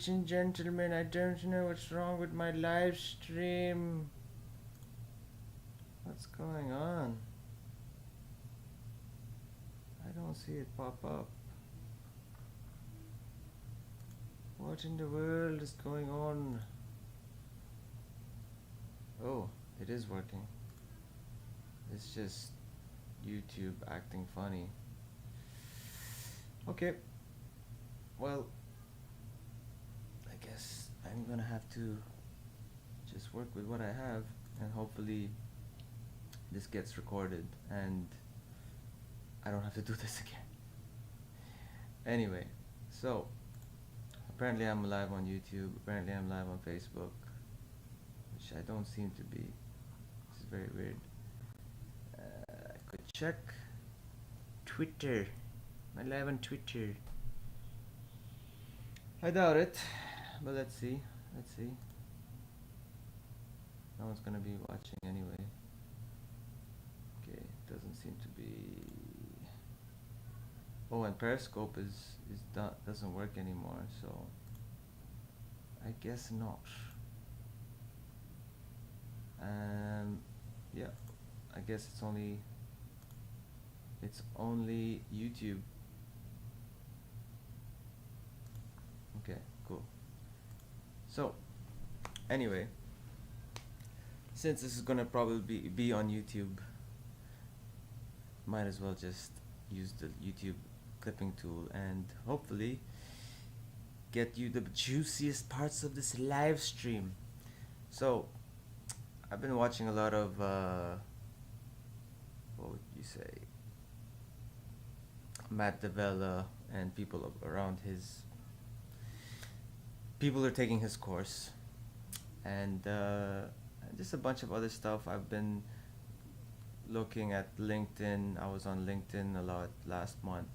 Ladies and gentlemen, I don't know what's wrong with my live stream. What's going on? I don't see it pop up. What in the world is going on? Oh, it is working. It's just YouTube acting funny. Okay. Well, I guess I'm gonna have to just work with what I have, and hopefully this gets recorded and I don't have to do this again. Anyway, so apparently I'm live on YouTube, apparently I'm live on Facebook, which I don't seem to be. This is very weird. I could check Twitter. I'm live on Twitter. I doubt it, but let's see. No one's gonna be watching anyway. Okay, doesn't seem to be. Oh, and Periscope doesn't work anymore, so I guess not. Yeah, I guess it's only YouTube. Okay, cool. So anyway, since this is gonna probably be on YouTube, might as well just use the YouTube clipping tool and hopefully get you the juiciest parts of this live stream. So I've been watching a lot of what would you say, Matt Davella and people around his. People are taking his course, and just a bunch of other stuff. I've been looking at LinkedIn. I was on LinkedIn a lot last month,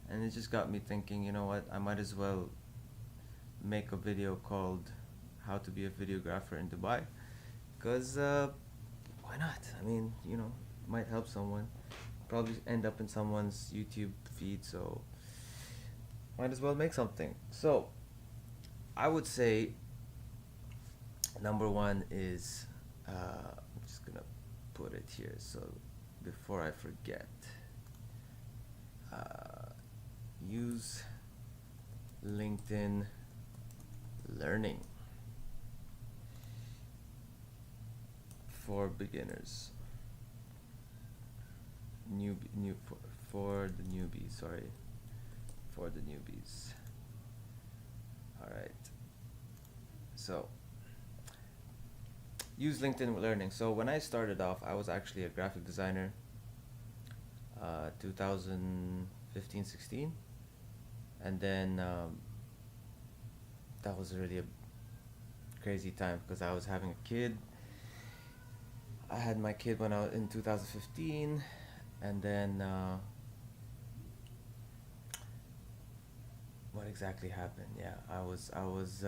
and it just got me thinking, you know what, I might as well make a video called How to Be a Videographer in Dubai, because why not? I mean, might help someone, probably end up in someone's YouTube feed, so might as well make something. So I would say number one is I'm just gonna put it here so before I forget, use LinkedIn Learning for beginners, for the newbies, sorry, for the newbies. All right, so use LinkedIn Learning. So when I started off, I was actually a graphic designer, 2015-16, and then that was really a crazy time because I was having a kid. I had my kid when I was in 2015, and then what exactly happened? Yeah, I was I was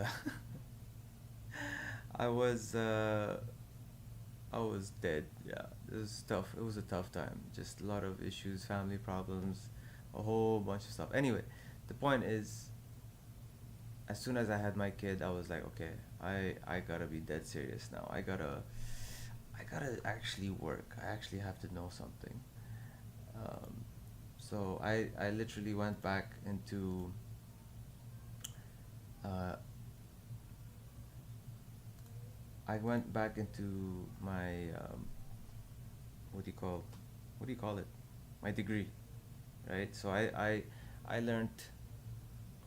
dead. Yeah, it was tough. It was a tough time. Just a lot of issues, family problems, a whole bunch of stuff. Anyway, the point is, as soon as I had my kid, I was like, okay, I gotta be dead serious now. I gotta actually work. I actually have to know something. So I literally went back into my what do you call it, my degree, right? So I learned,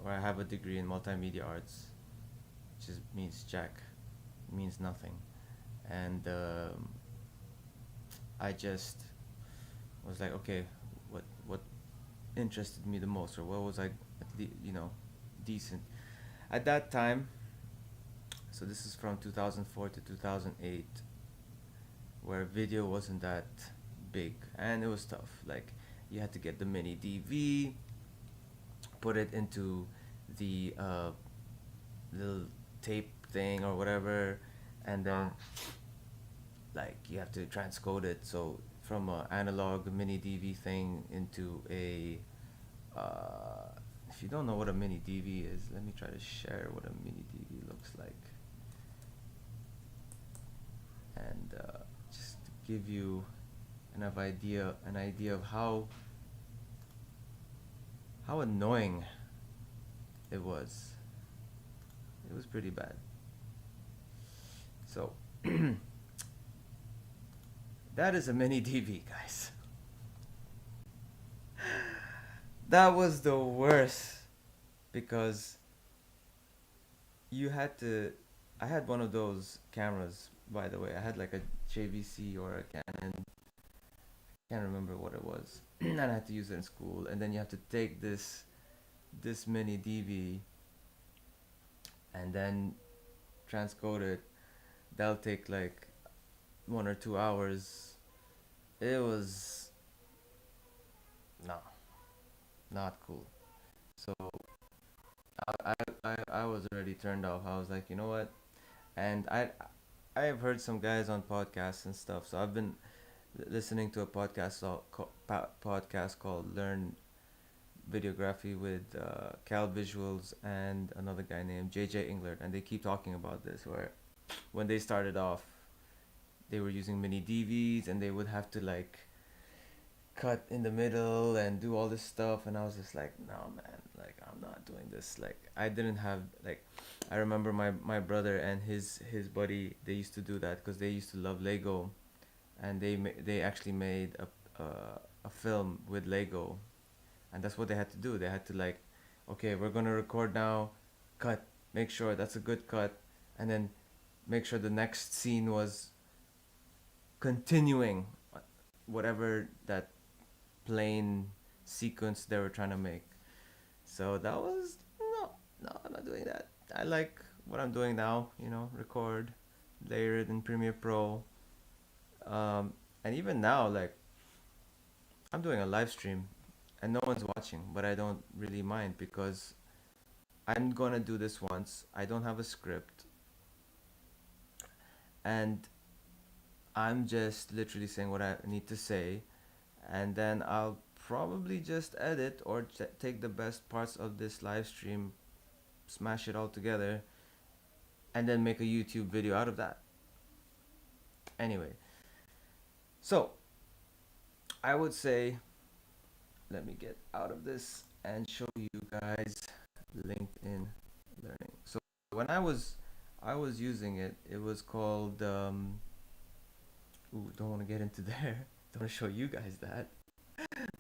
or I have a degree in multimedia arts, which means jack, means nothing, and I just was like, okay, what interested me the most, or what was I decent at that time. So this is from 2004 to 2008, where video wasn't that big, and it was tough. Like, you had to get the mini DV, put it into the little tape thing or whatever, and then like you have to transcode it, so from a analog mini DV thing into a if you don't know what a mini DV is, let me try to share what a mini DV looks like, and just to give you an idea of how annoying it was. It was pretty bad. So that is a mini DV, guys. That was the worst because you had to. I had one of those cameras, by the way. I had like a JVC or a Canon. Can't remember what it was, and I had to use it in school. And then you have to take this mini DV and then transcode it. That'll take like 1 or 2 hours. It was no, not cool. So I was already turned off. I was like, you know what? And I have heard some guys on podcasts and stuff. So I've been listening to a podcast called Learn Videography with Cal Visuals and another guy named JJ Englert, and they keep talking about this where when they started off, they were using mini DVs and they would have to like cut in the middle and do all this stuff, and I was just like, no man, like I'm not doing this. Like I didn't have like I remember my brother and his buddy, they used to do that because they used to love Lego, and they actually made a film with Lego, and that's what they had to do. They had to like, okay, we're gonna record now, cut, make sure that's a good cut, and then make sure the next scene was continuing whatever that plain sequence they were trying to make. So that was no, I'm not doing that. I like what I'm doing now, record, layer it in Premiere Pro. And even now, like I'm doing a live stream and no one's watching, but I don't really mind because I'm gonna do this once. I don't have a script, and I'm just literally saying what I need to say, and then I'll probably just edit or take the best parts of this live stream, smash it all together, and then make a YouTube video out of that. Anyway, so I would say, let me get out of this and show you guys LinkedIn Learning. So when I was using it, it was called ooh, don't want to get into there. Don't want to show you guys that.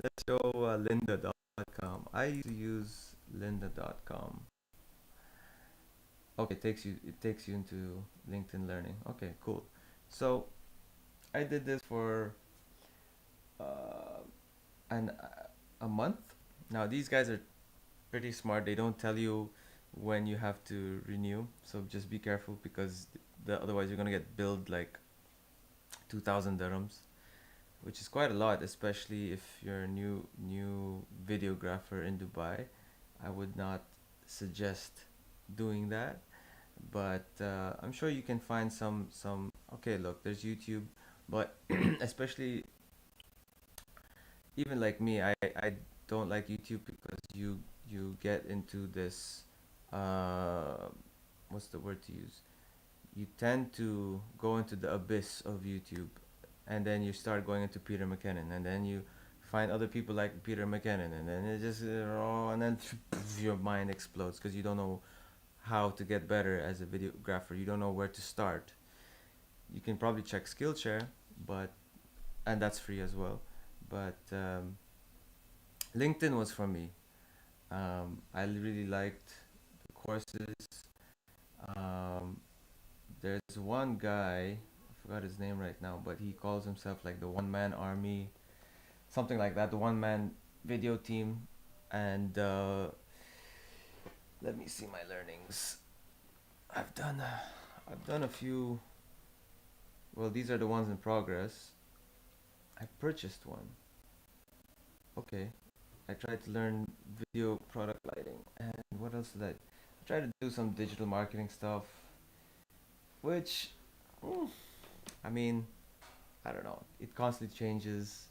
Let's show lynda.com. I used to use lynda.com. Okay, it takes you into LinkedIn Learning. Okay, cool. So I did this for uh, an a month. Now these guys are pretty smart. They don't tell you when you have to renew, so just be careful because otherwise you're gonna get billed like 2,000 dirhams, which is quite a lot, especially if you're a new videographer in Dubai. I would not suggest doing that, but I'm sure you can find some. Okay, look, there's YouTube, but especially even like me, I don't like YouTube because you get into this uh, what's the word to use? You tend to go into the abyss of YouTube, and then you start going into Peter McKinnon, and then you find other people like Peter McKinnon, and then it just and then your mind explodes because you don't know how to get better as a videographer. You don't know where to start. You can probably check Skillshare, but and that's free as well. But LinkedIn was for me. I really liked the courses. Um, there's one guy, I forgot his name right now, but he calls himself like the one man army, something like that, the one man video team. And let me see my learnings. I've done, I've done a few. Well, these are the ones in progress. I purchased one. Okay. I tried to learn video product lighting, and what else did I tried to do some digital marketing stuff, which, mm, I mean, I don't know. It constantly changes,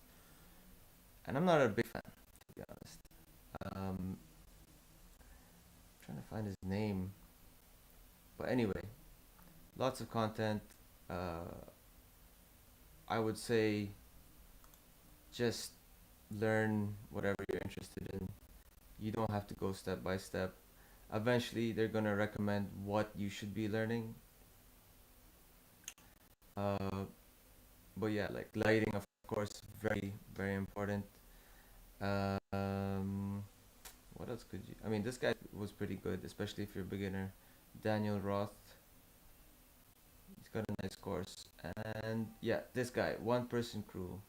and I'm not a big fan, to be honest. Um, trying to find his name. But anyway, lots of content. Uh, I would say just learn whatever you're interested in. You don't have to go step by step. Eventually, they're gonna recommend what you should be learning. Uh, but yeah, like lighting, of course, very very important. Um, what else could you? I mean, this guy was pretty good, especially if you're a beginner. Daniel Roth, he's got a nice course, and yeah, this guy, one person crew.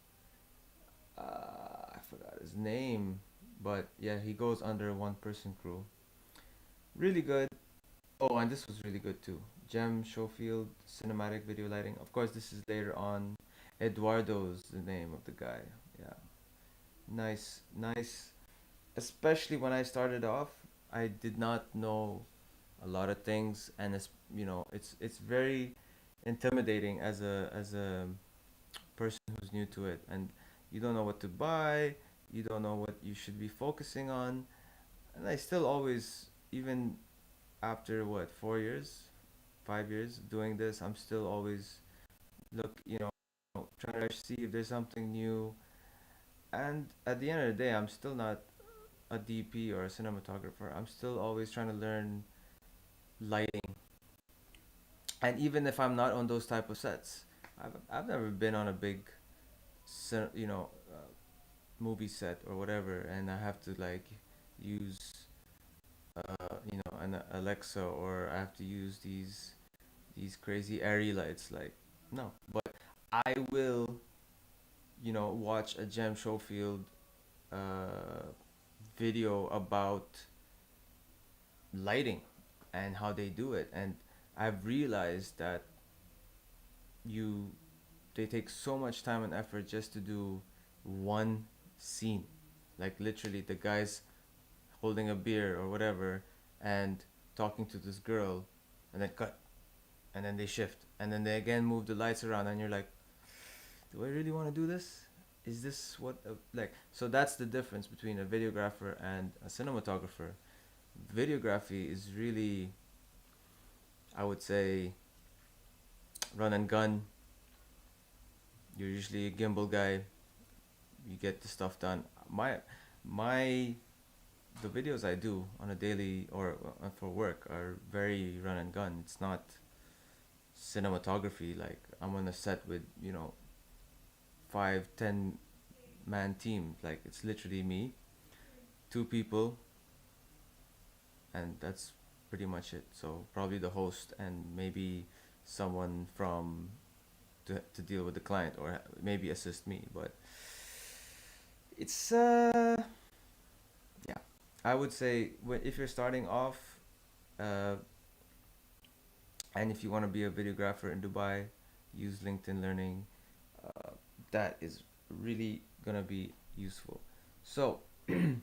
I forgot his name, but yeah, he goes under one person crew. Really good. Oh, and this was really good too. Jem Schofield, cinematic video lighting. Of course, this is later on. Eduardo's the name of the guy. Yeah, nice, nice. Especially when I started off, I did not know a lot of things, and it's very intimidating as a person who's new to it, and you don't know what to buy, you don't know what you should be focusing on, and I still always, even after what 4 years, 5 years doing this, I'm still always trying to see if there's something new, and at the end of the day, I'm still not a DP or a cinematographer. I'm still always trying to learn lighting, and even if I'm not on those type of sets, I've never been on a big, movie set or whatever, and I have to like use an Alexa, or I have to use these crazy airy lights. Like, no, but I will, watch a Jem Schofield uh, video about lighting and how they do it, and I've realized that you they take so much time and effort just to do one scene, like literally the guy's holding a beer or whatever and talking to this girl, and then cut, and then they shift, and then they again move the lights around, and you're like, do I really want to do this? Is this what like? So that's the difference between a videographer and a cinematographer. Videography is really, I would say, run and gun. You're usually a gimbal guy. You get the stuff done. My the videos I do on a daily or for work are very run and gun. It's not cinematography. Like, I'm on a set with 5, 10 man team. Like, it's literally me, two people, and that's pretty much it. So probably the host and maybe someone from to deal with the client, or maybe assist me. But it's yeah, I would say, if you're starting off, uh, and if you want to be a videographer in Dubai, use LinkedIn Learning. Uh, that is really gonna be useful. So I'm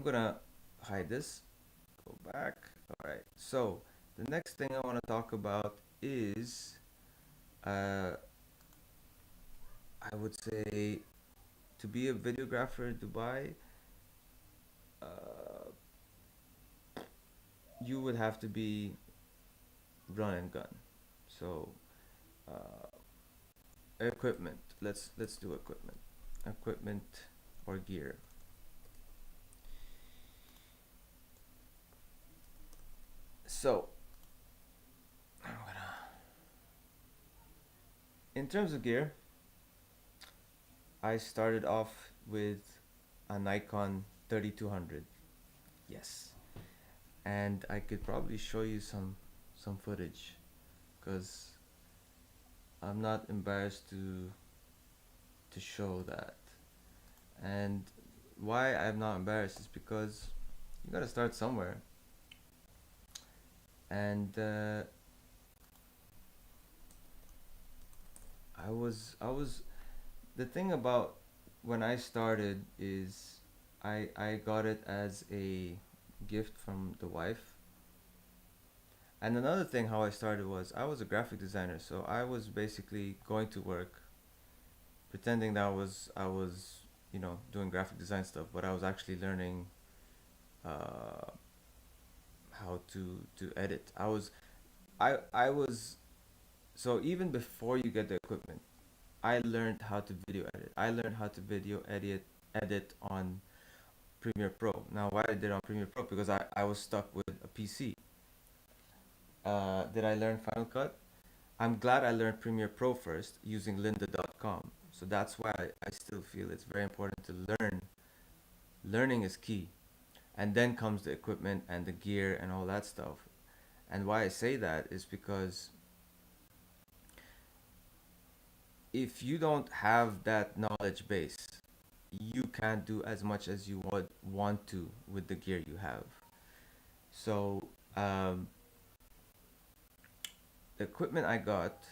gonna hide this. Go back. All right. So the next thing I want to talk about is, uh, I would say, to be a videographer in Dubai, uh, you would have to be run and gun. So uh, equipment. Let's do equipment. Equipment or gear. So I'm gonna. In terms of gear, I started off with a Nikon 3200. Yes, and I could probably show you some footage, because I'm not embarrassed to show that. And why I'm not embarrassed is because you gotta start somewhere. And I was the thing about when I started is I got it as a gift from the wife. And another thing how I started was I was a graphic designer, so I was basically going to work pretending that I was doing graphic design stuff, but I was actually learning uh, to edit. I was so even before you get the equipment, I learned how to video edit. I learned how to video edit on Premiere Pro. Now, why I did on Premiere Pro? Because I was stuck with a PC. Did I learn Final Cut? I'm glad I learned Premiere Pro first using lynda.com. So that's why I still feel it's very important to learn. Learning is key. And then comes the equipment and the gear and all that stuff. And why I say that is because if you don't have that knowledge base, you can't do as much as you would want to with the gear you have. So, the equipment I got,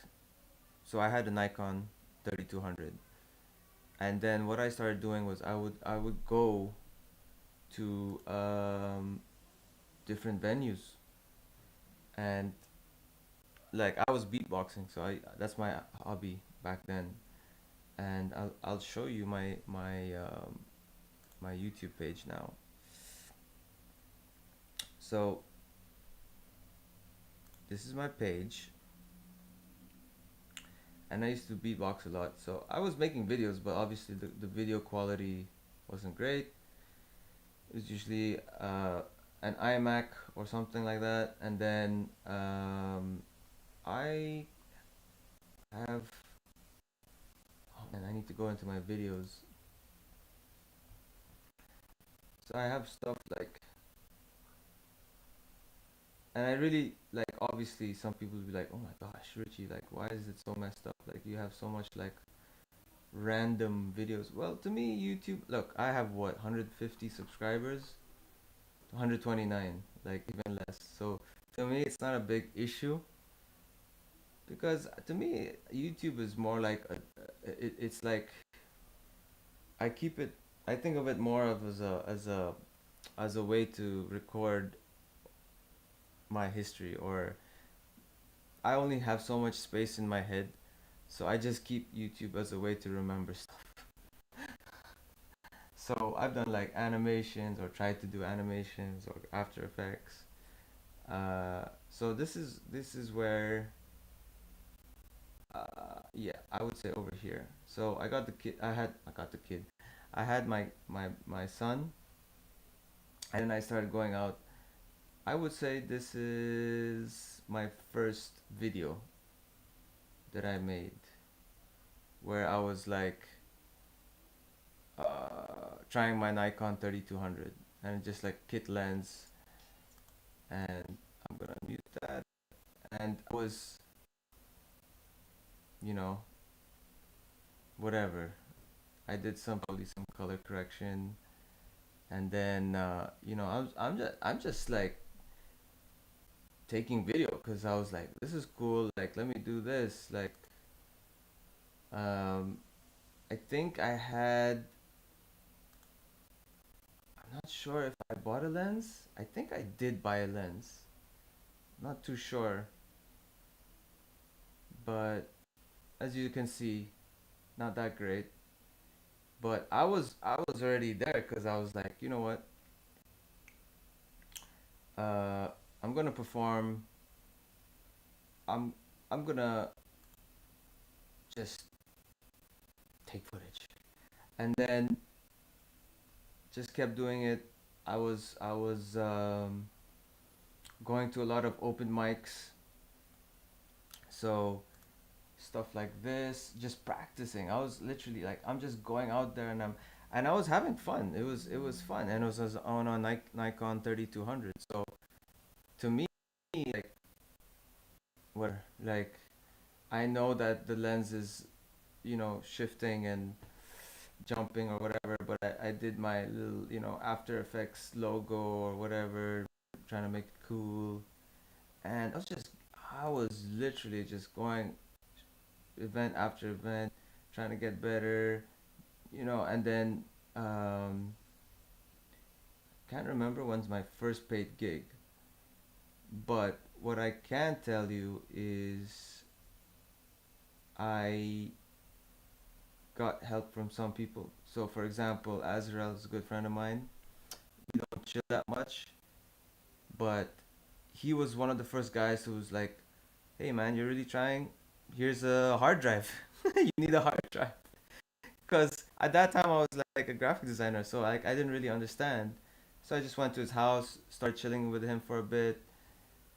so I had a Nikon 3200, and then what I started doing was I would go to different venues, and like I was beatboxing, so I that's my hobby back then, and I'll show you my YouTube page now. So this is my page, and I used to beatbox a lot. So I was making videos, but obviously the video quality wasn't great. It was usually an iMac or something like that, and then I have, oh man, I need to go into my videos. So I have stuff like, and I really like. Obviously, some people will be like, "Oh my gosh, Richie, like, why is it so messed up? Like, you have so much like random videos." Well, to me, YouTube. Look, I have what 150 subscribers, 129, like even less. So to me, it's not a big issue because to me, YouTube is more like it's like I keep it. I think of it more of as a way to record my history, or I only have so much space in my head, so I just keep YouTube as a way to remember stuff. So I've done like animations or tried to do animations or After Effects. So this is where yeah, I would say over here. So I got the kid. I got the kid. I had my son, and then I started going out. I would say this is my first video that I made where I was like trying my Nikon 3200 and just like kit lens, and I'm gonna mute that. And I was, you know, whatever. I did probably some color correction, and then I'm just like taking video because I was like, this is cool. Like, let me do this. Like, um, I think I had. I'm not sure if I bought a lens. I think I did buy a lens. Not too sure, but as you can see, not that great. But I was already there because I was like, you know what? Uh, I'm gonna perform. I'm I'm gonna just take footage, and then just kept doing it. I was going to a lot of open mics, so stuff like this, just practicing. I was literally like, I'm just going out there, and I was having fun. It was fun, and it was on a Nikon 3200. So to me, like, what like I know that the lens is, shifting and jumping or whatever, but I did my little, After Effects logo or whatever, trying to make it cool. And I was literally just going event after event, trying to get better, and then can't remember when's my first paid gig, but what I can tell you is I got help from some people. So, for example, Azrael is a good friend of mine. We don't chill that much, but he was one of the first guys who was like, "Hey man, you're really trying. Here's a hard drive. You need a hard drive." Because at that time I was like a graphic designer, so I didn't really understand. So I just went to his house, started chilling with him for a bit,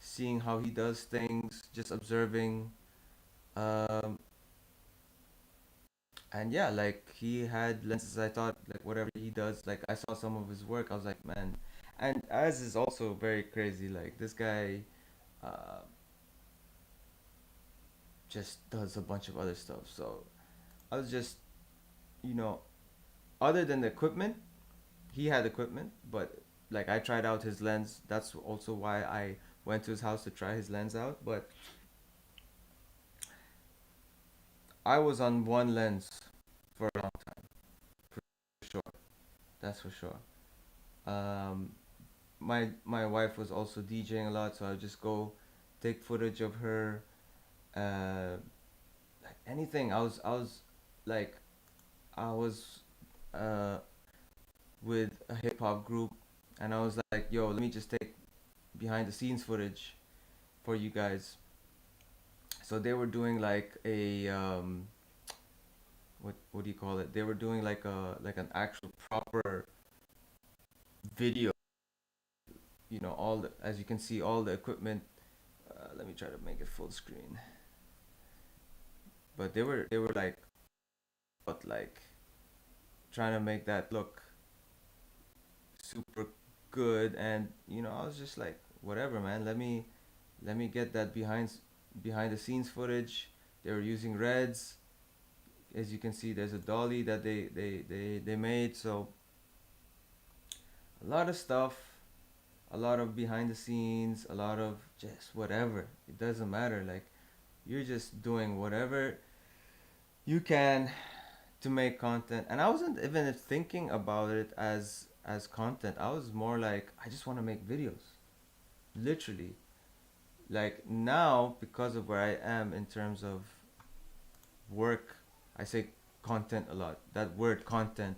seeing how he does things, just observing. Um, and yeah, like he had lenses. I thought like whatever he does, like I saw some of his work. I was like, man. And as is also very crazy. Like this guy, uh, just does a bunch of other stuff. So I was just, you know, other than the equipment, he had equipment, but like I tried out his lens. That's also why I went to his house to try his lens out. But I was on one lens for a long time, for sure. That's for sure. Um, my wife was also DJing a lot, so I would just go take footage of her. Like anything. I was like I was uh, with a hip hop group, and I was like, yo, let me just take behind the scenes footage for you guys. So they were doing like a what do you call it? They were doing like a like an actual proper video. You know, all the, as you can see, all the equipment. Let me try to make it full screen. But they were like, but like trying to make that look super good, and you know, I was just like, whatever, man. Let me get that behind the scenes footage. They were using reds. As you can see, there's a dolly that they made. So a lot of stuff, a lot of behind the scenes, a lot of just whatever. It doesn't matter. Like you're just doing whatever you can to make content. And I wasn't even thinking about it as content. I was more like I just want to make videos. Literally. Like now because of where I am in terms of work, I say content a lot. That word content.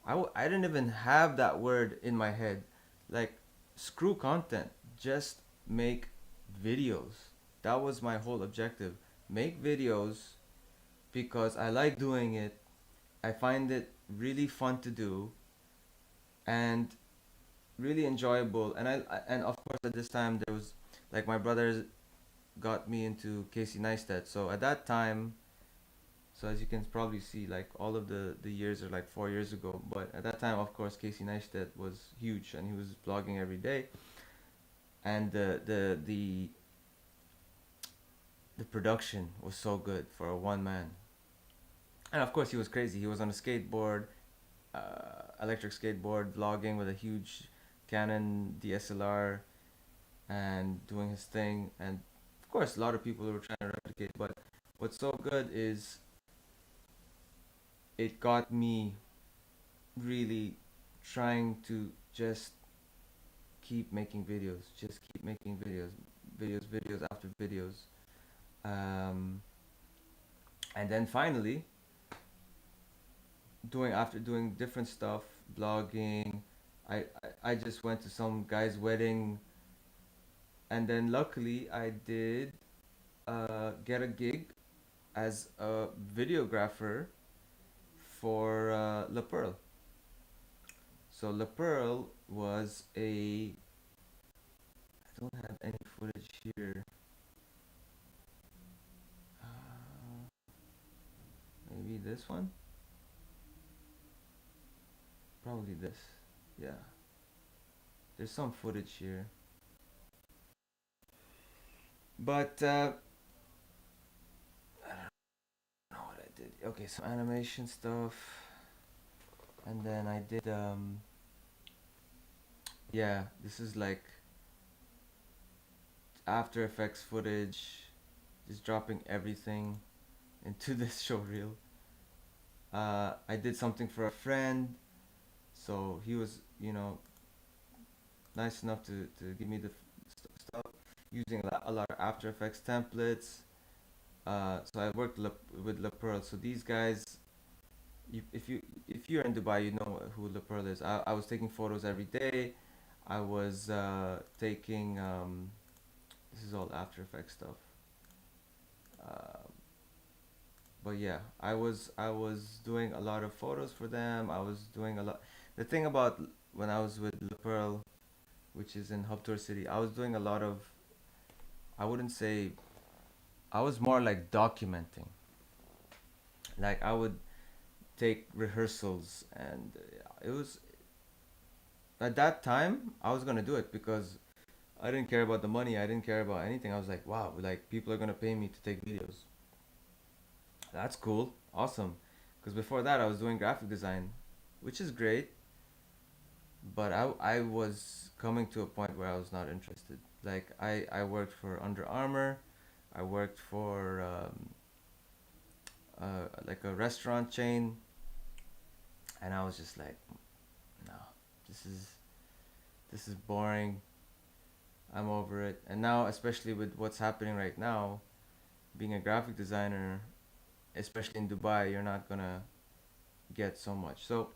I didn't even have that word in my head. Like, screw content. Just make videos. That was my whole objective. Make videos because I like doing it. I find it really fun to do and really enjoyable. And of course at this time there was like my brothers got me into Casey Neistat. So at that time, so as you can probably see, like all of the years are like 4 years ago. But at that time, of course, Casey Neistat was huge, and he was blogging every day. And the production was so good for a one man. And of course, he was crazy. He was on a skateboard, electric skateboard, vlogging with a huge Canon DSLR and doing his thing. And of course, a lot of people were trying to replicate. But what's so good is it got me really trying to just keep making videos, just keep making videos after videos. Um, and then finally, doing different stuff, blogging. I just went to some guy's wedding, and then luckily I did get a gig as a videographer for La Pearl. So La Pearl was a, I don't have any footage here. Uh, Maybe this one? Probably this. Yeah. There's some footage here. But I don't know what I did. Okay, some animation stuff. And then I did yeah, this is like After Effects footage. Just dropping everything into this show reel. I did something for a friend, so he was, nice enough to give me the stuff using a lot of After Effects templates. So I worked with La Pearl. So these guys, if you're in Dubai, you know who La Pearl is. I was taking photos every day. I was taking. This is all After Effects stuff. Uh, but yeah, I was doing a lot of photos for them. I was doing a lot. The thing about when I was with Le Pearl, which is in Hub Tour City, I was doing a lot of. I wouldn't say. I was more like documenting. Like I would take rehearsals, and it was at that time I was gonna do it because I didn't care about the money. I didn't care about anything. I was like, wow, like people are gonna pay me to take videos. That's cool, awesome. Because before that, I was doing graphic design, which is great, but I was coming to a point where I was not interested. Like I worked for Under Armour, I worked for like a restaurant chain, and I was just like, no, this is this is boring. I'm over it. And now, especially with what's happening right now, being a graphic designer, especially in Dubai, you're not gonna get so much. So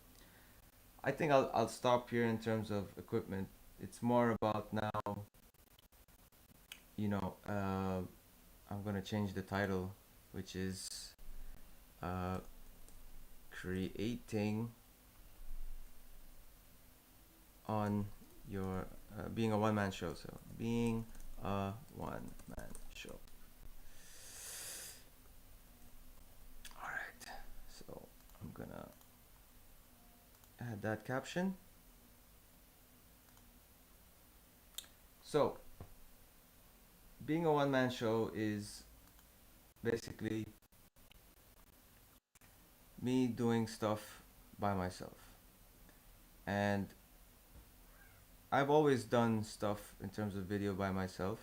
I think I'll stop here in terms of equipment. It's more about now, you know, I'm gonna change the title, which is uh, creating on your being a one man show. So being a one man show. All right. So I'm gonna add that caption. So being a one man show is basically me doing stuff by myself. And I've always done stuff in terms of video by myself.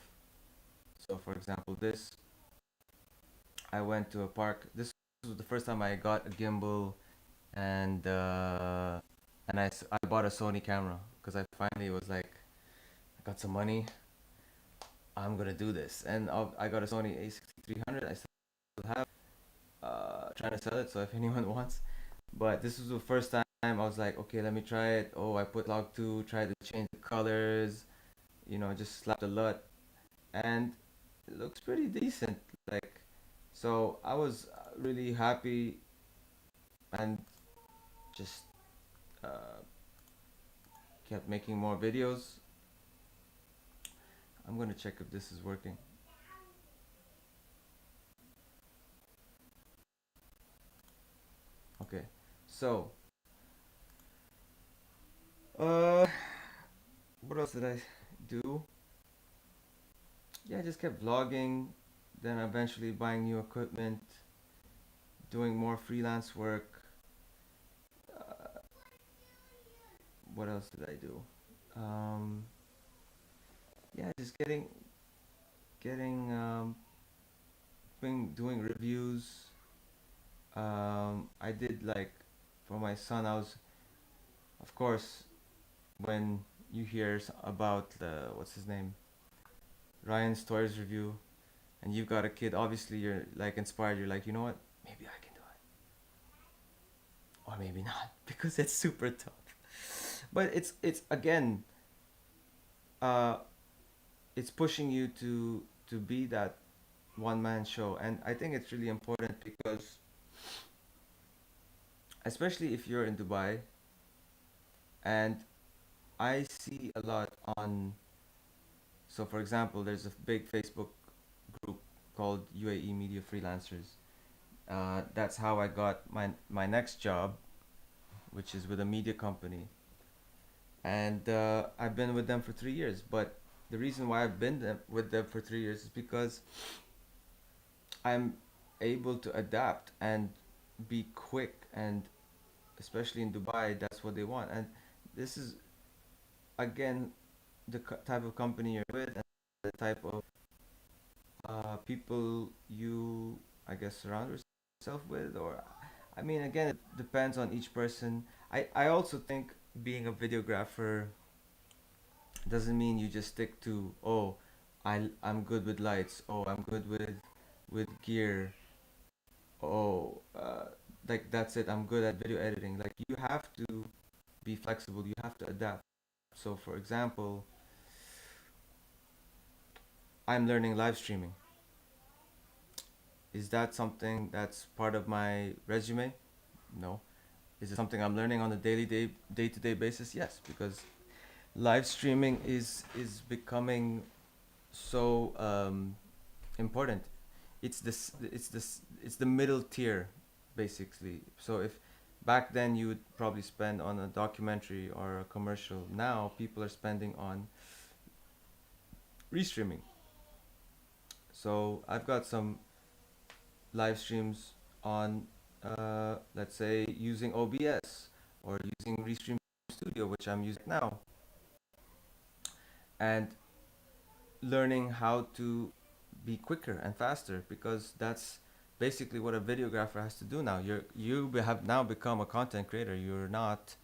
So, for example, this I went to a park. This was the first time I got a gimbal, and I bought a Sony camera because I finally was like, I got some money. I'm gonna do this, and I got a Sony A6300. I still have trying to sell it. So if anyone wants, but this was the first time I was like, okay, let me try it. Oh, I put log two, tried to change the colors, just slap the LUT, and it looks pretty decent. Like, so I was really happy and just uh, kept making more videos. I'm gonna check if this is working. Okay, so uh, what else did I do? Yeah, I just kept vlogging, then eventually buying new equipment, doing more freelance work. Uh, what else did I do? Um, yeah, just getting doing reviews. I did like for my son. I was, of course, when you hear about the what's his name, Ryan's Toys review, and you've got a kid. Obviously, you're like inspired. You're like, you know what? Maybe I can do it, or maybe not, because it's super tough. But it's again, uh, it's pushing you to be that one man show, and I think it's really important because especially if you're in Dubai, and I see a lot on. So, for example, there's a big Facebook group called UAE Media Freelancers. That's how I got my next job, which is with a media company, and I've been with them for 3 years. But the reason why I've been with them for 3 years is because I'm able to adapt and be quick, and especially in Dubai, that's what they want. And this is again the type of company you're with, and the type of people you, I guess, surround yourself with. Or, I mean, again, it depends on each person. I also think being a videographer doesn't mean you just stick to, oh, I'm good with lights. Oh, I'm good with gear. Oh, like that's it. I'm good at video editing. Like you have to be flexible. You have to adapt. So, for example, I'm learning live streaming. Is that something that's part of my resume? No. Is it something I'm learning on a day to day basis? Yes, because live streaming is becoming so important. It's the middle tier, basically. So if back then you would probably spend on a documentary or a commercial, now people are spending on restreaming. So I've got some live streams on, let's say, using OBS or using Restream Studio, which I'm using now, and learning how to be quicker and faster, because that's basically what a videographer has to do now. Have now become a content creator. You're not,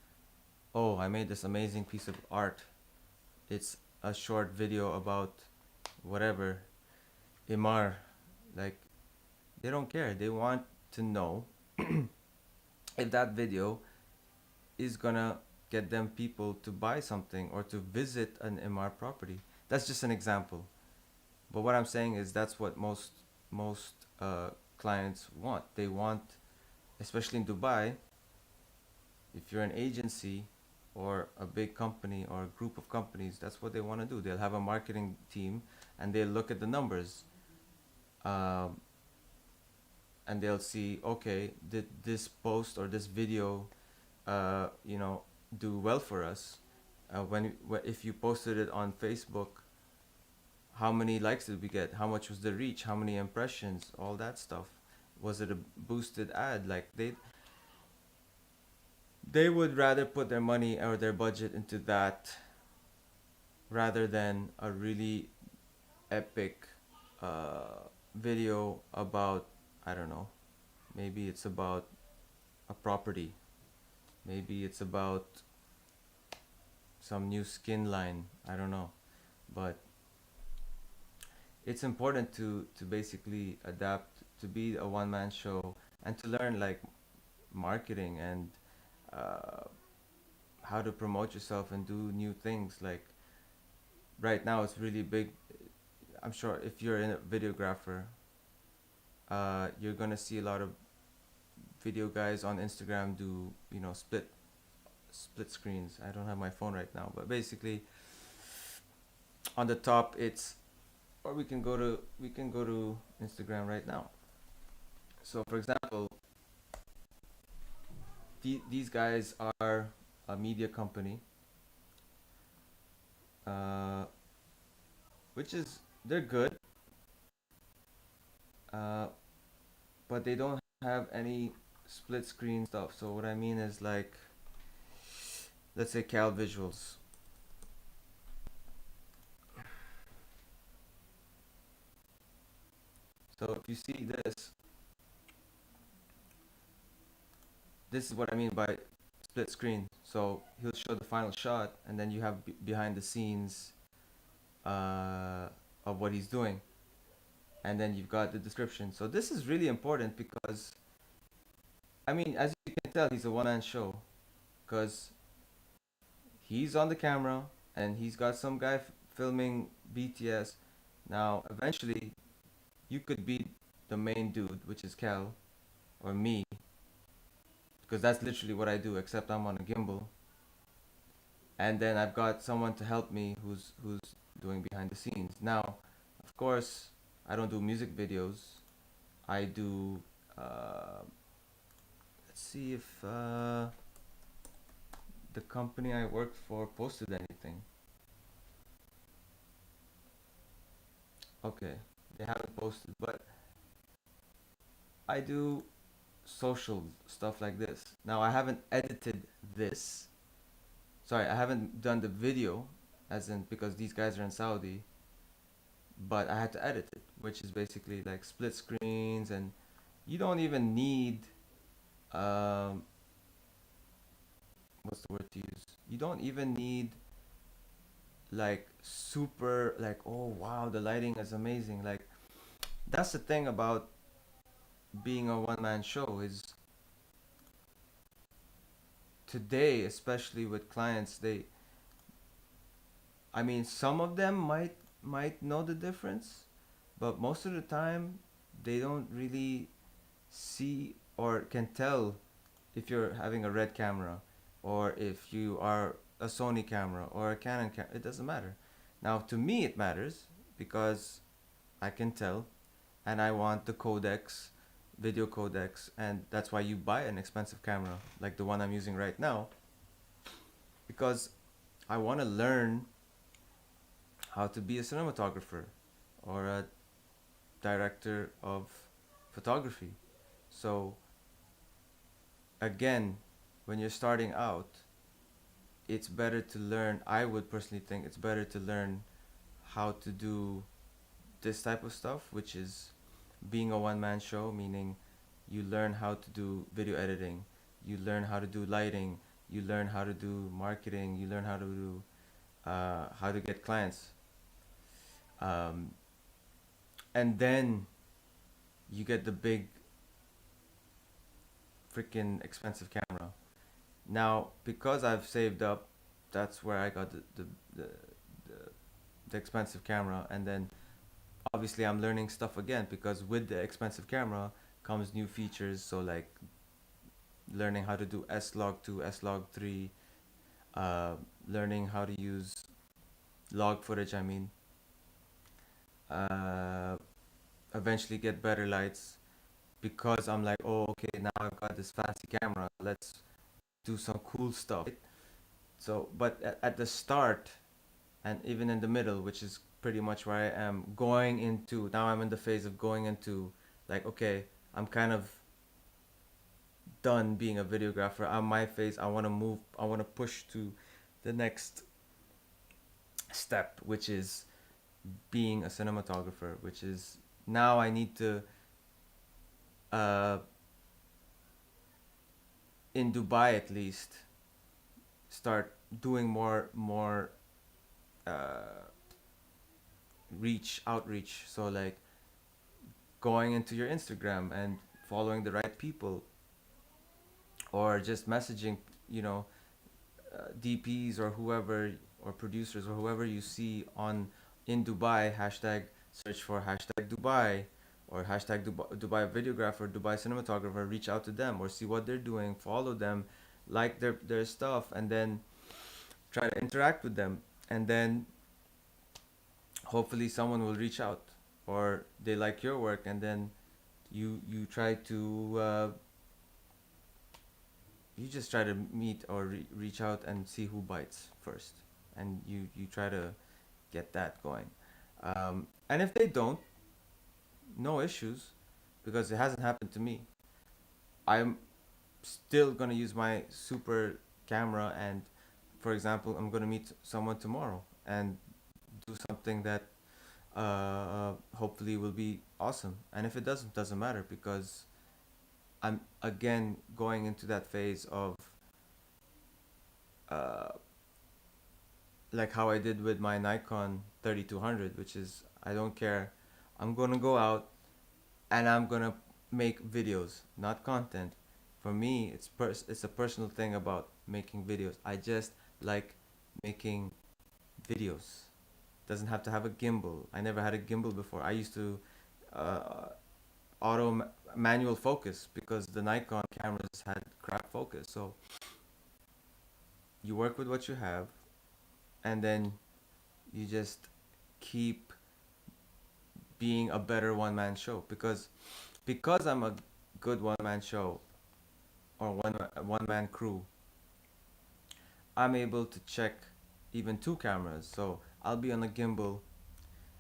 oh, I made this amazing piece of art. It's a short video about whatever, Imar. Like, they don't care. They want to know if that video is gonna get them people to buy something or to visit an MR property. That's just an example. But what I'm saying is that's what most clients want. They want, especially in Dubai, if you're an agency or a big company or a group of companies, that's what they want to do. They'll have a marketing team and they'll look at the numbers, um, and they'll see, okay, did this post or this video, you know, do well for us? If you posted it on Facebook, how many likes did we get? How much was the reach? How many impressions? All that stuff. Was it a boosted ad? Like they would rather put their money or their budget into that rather than a really epic video about, I don't know, maybe it's about a property, maybe it's about some new skin line, I don't know. But it's important to basically adapt, to be a one man show, and to learn like marketing and uh, how to promote yourself and do new things. Like right now, it's really big. I'm sure if you're a videographer, you're gonna see a lot of video guys on Instagram do, you know, split screens. I don't have my phone right now, but basically on the top it's, or we can go to Instagram right now. So for example, these guys are a media company, uh, which is, they're good, uh, but they don't have any split screen stuff. So what I mean is, like, let's say Cal Visuals. So if you see this, this is what I mean by split screen. So he'll show the final shot, and then you have behind the scenes uh, of what he's doing, and then you've got the description. So this is really important because, I mean, as you can tell, he's a one-man show because he's on the camera and he's got some guy filming BTS. Now, eventually, you could be the main dude, which is Cal or me, because that's literally what I do, except I'm on a gimbal. And then I've got someone to help me who's doing behind the scenes. Now, of course, I don't do music videos. I do. Let's see if the company I work for posted anything. Okay, they haven't posted, but I do social stuff like this. Now, I haven't edited this. Sorry, I haven't done the video, as in, because these guys are in Saudi, but I had to edit it, which is basically like split screens, and you don't even need, um, what's the word to use? You don't even need like super, like, oh wow, the lighting is amazing. Like, that's the thing about being a one man show is, especially with clients, I mean, some of them might might know the difference, but most of the time they don't really see or can tell if you're having a red camera or if you are a Sony camera or a Canon camera. It doesn't matter. Now to me it matters because I can tell, and I want the codecs, video codecs, and that's why you buy an expensive camera like the one I'm using right now, because I want to learn how to be a cinematographer or a director of photography. So again, when you're starting out, it's better to learn. I would personally think it's better to learn how to do this type of stuff, which is being a one man show, meaning you learn how to do video editing, you learn how to do lighting, you learn how to do marketing, you learn how to get clients, um, and then you get the big freaking expensive camera. Now, because I've saved up, that's where I got the, the expensive camera, and then obviously I'm learning stuff again because with the expensive camera comes new features. So like learning how to do S-Log 2, S-Log 3, uh, learning how to use log footage. I mean, uh, eventually get better lights because I'm like, oh, okay, now I've got this fancy camera. Let's do some cool stuff. Right? So, but at the start and even in the middle, which is pretty much where I am going into now, I'm in the phase of going into like, okay, I'm kind of done being a videographer. On my phase, I want to move. I want to push to the next step, which is being a cinematographer. Which is now I need to uh, in Dubai at least start doing more uh, outreach. So like going into your Instagram and following the right people, or just messaging, you know, DPs or whoever, or producers or whoever you see on in Dubai. Hashtag search for hashtag Dubai or hashtag Dubai videographer, Dubai cinematographer. Reach out to them or see what they're doing. Follow them, like their stuff, and then try to interact with them. And then hopefully someone will reach out or they like your work, and then you try to you just try to meet or reach out and see who bites first, and you try to get that going. And if they don't, no issues, because it hasn't happened to me. I'm still gonna use my super camera, and for example, I'm gonna meet someone tomorrow and do something that hopefully will be awesome. And if it doesn't matter, because I'm again going into that phase of uh, like how I did with my Nikon 3200, which is I don't care. I'm gonna go out and I'm gonna make videos, not content. For me, it's a personal thing about making videos. I just like making videos. Doesn't have to have a gimbal. I never had a gimbal before. I used to uh, manual focus because the Nikon cameras had crap focus. So you work with what you have, and then you just keep being a better one man show, because I'm a good one man show or one man crew. I'm able to check even two cameras. So I'll be on a gimbal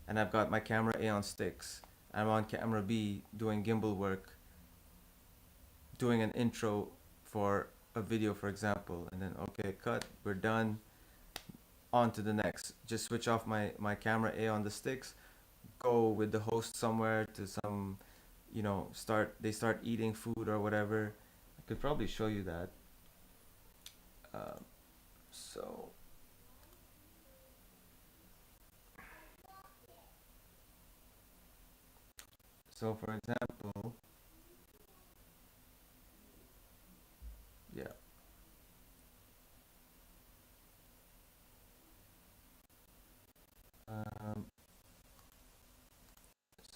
and I've got my camera A on sticks. I'm on camera B doing gimbal work, doing an intro for a video, for example, and then okay, cut, we're done, on to the next. Just switch off my camera A on the sticks, go with the host somewhere to some, start eating food or whatever. I could probably show you that. Uh, so so for example, yeah.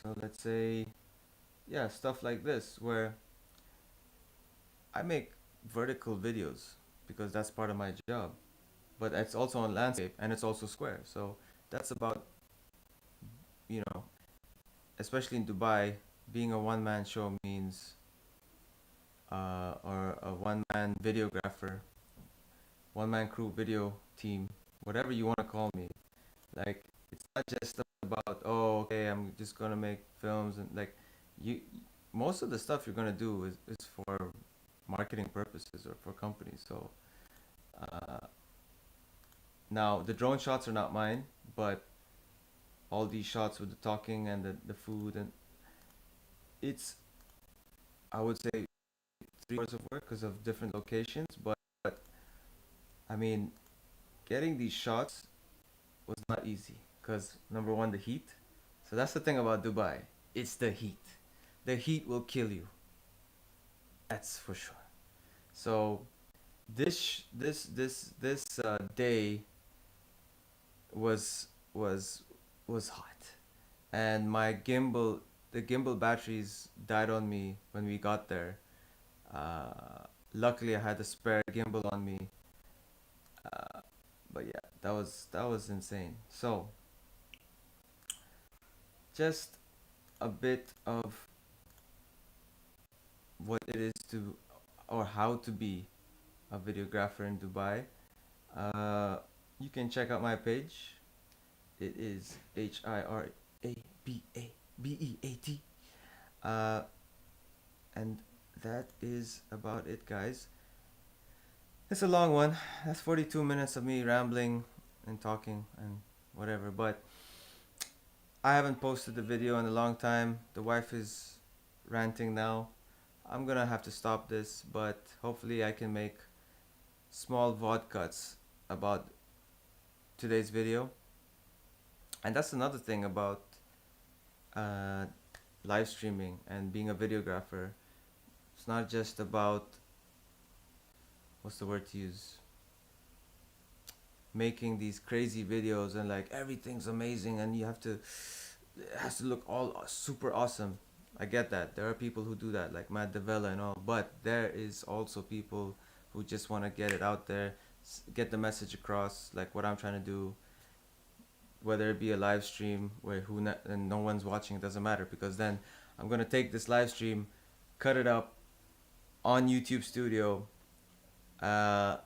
So let's say, yeah, stuff like this where I make vertical videos because that's part of my job, but it's also on landscape and it's also square. So that's about, you know, especially in Dubai, being a one-man show means, or a one-man videographer, one-man crew video team, whatever you want to call me. Like, it's not just about, oh, okay, I'm just gonna make films and like, you, most of the stuff you're gonna do is for marketing purposes or for companies. So, uh, now the drone shots are not mine, but all these shots with the talking and the food and it's, I would say 3 hours of work because of different locations, but I mean, getting these shots was not easy because number one, the heat. So that's the thing about Dubai. It's the heat. The heat will kill you. That's for sure. So this day was was was hot, and the gimbal batteries died on me when we got there. Luckily, I had a spare gimbal on me. Uh, but yeah, that was insane. So just a bit of what it is to, or how to be a videographer in Dubai. Uh, you can check out my page. It is HIRABABEAT. Uh, and that is about it, guys. It's a long one. That's 42 minutes of me rambling and talking and whatever. But I haven't posted the video in a long time. The wife is ranting now. I'm gonna have to stop this, but hopefully I can make small VOD cuts about today's video. And that's another thing about uh, live streaming and being a videographer. It's not just about, what's the word to use, making these crazy videos and like everything's amazing and you have to, it has to look all super awesome. I get that. There are people who do that, like Matt Devella and all, but there is also people who just want to get it out there, get the message across, like what I'm trying to do, whether it be a live stream where and no one's watching, it doesn't matter because then I'm gonna take this live stream, cut it up on YouTube Studio, uh,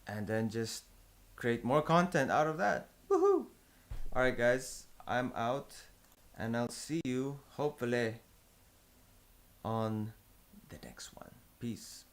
and then just create more content out of that. Woohoo! All right, guys, I'm out, and I'll see you hopefully on the next one. Peace.